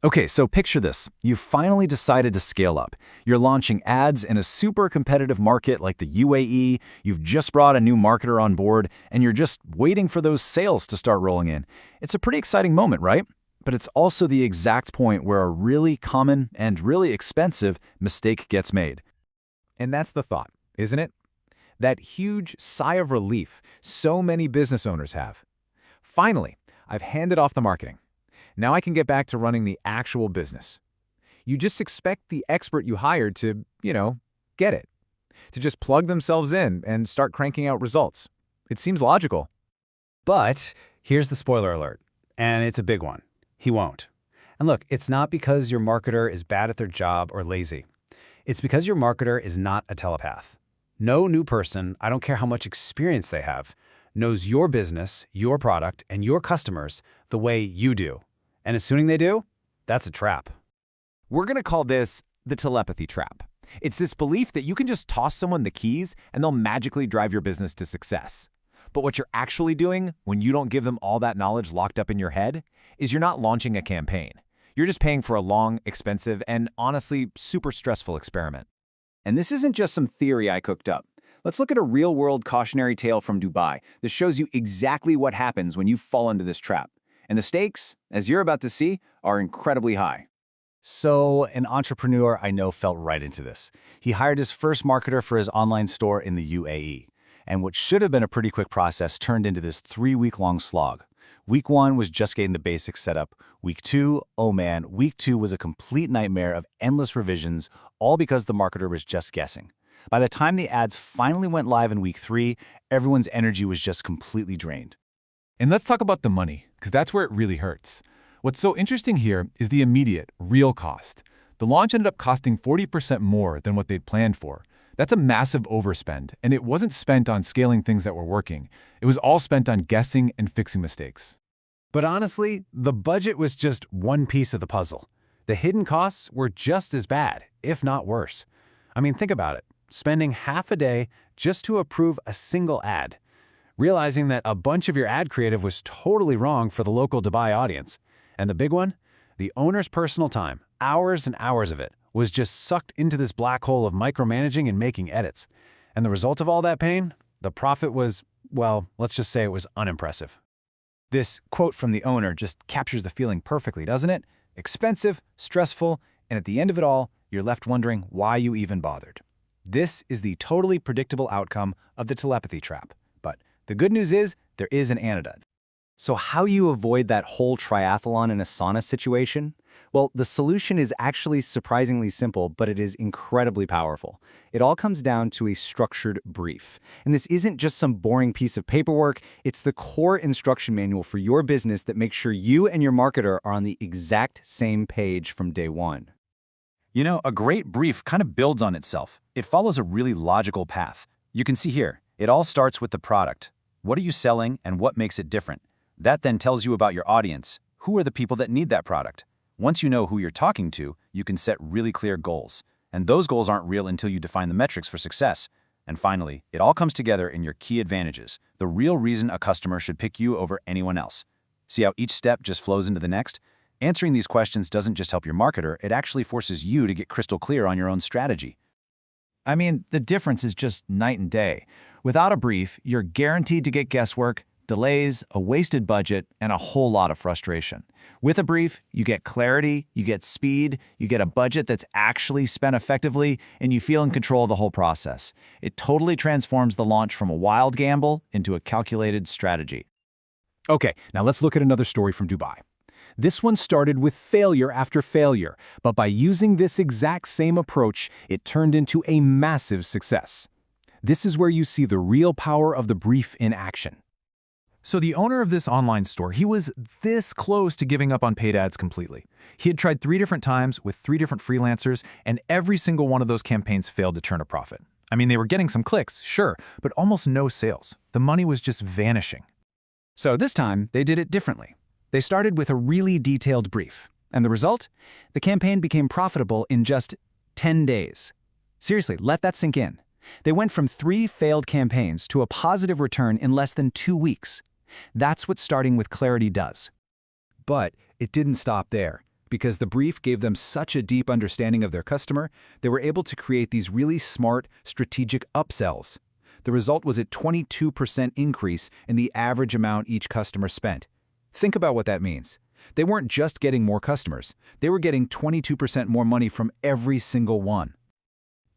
Okay, so picture this. You've finally decided to scale up. You're launching ads in a super competitive market like the UAE, you've just brought a new marketer on board, and you're just waiting for those sales to start rolling in. It's a pretty exciting moment, right? But it's also the exact point where a really common and really expensive mistake gets made. And that's the thought, isn't it? That huge sigh of relief so many business owners have. Finally, I've handed off the marketing. Now I can get back to running the actual business. You just expect the expert you hired to, get it. To just plug themselves in and start cranking out results. It seems logical. But here's the spoiler alert, and it's a big one. He won't. And look, it's not because your marketer is bad at their job or lazy. It's because your marketer is not a telepath. No new person, I don't care how much experience they have, knows your business, your product, and your customers the way you do. And assuming they do, that's a trap. We're going to call this the telepathy trap. It's this belief that you can just toss someone the keys and they'll magically drive your business to success. But what you're actually doing when you don't give them all that knowledge locked up in your head is you're not launching a campaign. You're just paying for a long, expensive, and honestly super stressful experiment. And this isn't just some theory I cooked up. Let's look at a real-world cautionary tale from Dubai that shows you exactly what happens when you fall into this trap. And the stakes, as you're about to see, are incredibly high. So an entrepreneur I know fell right into this. He hired his first marketer for his online store in the UAE. And what should have been a pretty quick process turned into this 3-week-long slog. Week 1 was just getting the basics set up. Week 2, oh man, week 2 was a complete nightmare of endless revisions, all because the marketer was just guessing. By the time the ads finally went live in week 3, everyone's energy was just completely drained. And let's talk about the money, because that's where it really hurts. What's so interesting here is the immediate, real cost. The launch ended up costing 40% more than what they'd planned for. That's a massive overspend, and it wasn't spent on scaling things that were working. It was all spent on guessing and fixing mistakes. But honestly, the budget was just one piece of the puzzle. The hidden costs were just as bad, if not worse. I mean, think about it. Spending half a day just to approve a single ad. Realizing that a bunch of your ad creative was totally wrong for the local Dubai audience. And the big one? The owner's personal time, hours and hours of it, was just sucked into this black hole of micromanaging and making edits. And the result of all that pain? The profit was, well, let's just say it was unimpressive. This quote from the owner just captures the feeling perfectly, doesn't it? Expensive, stressful, and at the end of it all, you're left wondering why you even bothered. This is the totally predictable outcome of the telepathy trap. But the good news is, there is an antidote. So how you avoid that whole triathlon in a sauna situation? Well, the solution is actually surprisingly simple, but it is incredibly powerful. It all comes down to a structured brief. And this isn't just some boring piece of paperwork, it's the core instruction manual for your business that makes sure you and your marketer are on the exact same page from day one. You know, a great brief kind of builds on itself. It follows a really logical path. You can see here, it all starts with the product. What are you selling and what makes it different? That then tells you about your audience. Who are the people that need that product? Once you know who you're talking to, you can set really clear goals. And those goals aren't real until you define the metrics for success. And finally, it all comes together in your key advantages, the real reason a customer should pick you over anyone else. See how each step just flows into the next? Answering these questions doesn't just help your marketer, it actually forces you to get crystal clear on your own strategy. I mean, the difference is just night and day. Without a brief, you're guaranteed to get guesswork, delays, a wasted budget, and a whole lot of frustration. With a brief, you get clarity, you get speed, you get a budget that's actually spent effectively, and you feel in control of the whole process. It totally transforms the launch from a wild gamble into a calculated strategy. Okay, now let's look at another story from Dubai. This one started with failure after failure, but by using this exact same approach, it turned into a massive success. This is where you see the real power of the brief in action. So the owner of this online store, he was this close to giving up on paid ads completely. He had tried 3 different times with 3 different freelancers, and every single one of those campaigns failed to turn a profit. I mean, they were getting some clicks, sure, but almost no sales. The money was just vanishing. So this time, they did it differently. They started with a really detailed brief. And the result? The campaign became profitable in just 10 days. Seriously, let that sink in. They went from 3 failed campaigns to a positive return in less than 2 weeks. That's what starting with clarity does. But it didn't stop there. Because the brief gave them such a deep understanding of their customer, they were able to create these really smart, strategic upsells. The result was a 22% increase in the average amount each customer spent. Think about what that means. They weren't just getting more customers. They were getting 22% more money from every single one.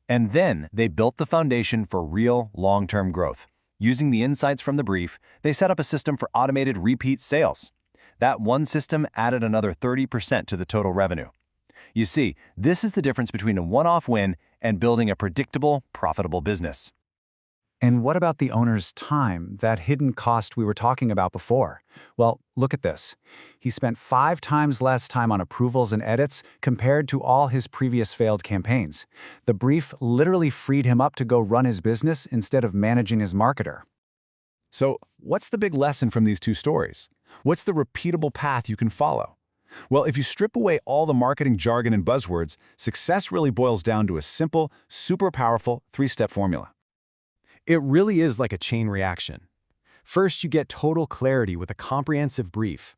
And then they built the foundation for real, long-term growth. Using the insights from the brief, they set up a system for automated repeat sales. That one system added another 30% to the total revenue. You see, this is the difference between a one-off win and building a predictable, profitable business. And what about the owner's time, that hidden cost we were talking about before? Well, look at this. He spent 5 times less time on approvals and edits compared to all his previous failed campaigns. The brief literally freed him up to go run his business instead of managing his marketer. So, what's the big lesson from these two stories? What's the repeatable path you can follow? Well, if you strip away all the marketing jargon and buzzwords, success really boils down to a simple, super powerful 3-step formula. It really is like a chain reaction. First, you get total clarity with a comprehensive brief.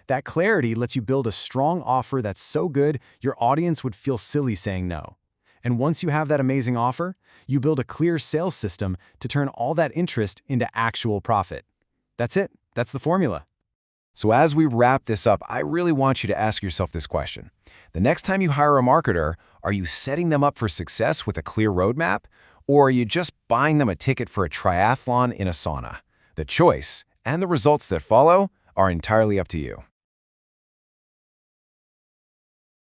That clarity lets you build a strong offer that's so good your audience would feel silly saying no. And once you have that amazing offer, you build a clear sales system to turn all that interest into actual profit. That's it. That's the formula. So as we wrap this up, I really want you to ask yourself this question. The next time you hire a marketer, are you setting them up for success with a clear roadmap? Or are you just buying them a ticket for a triathlon in a sauna? The choice and the results that follow are entirely up to you.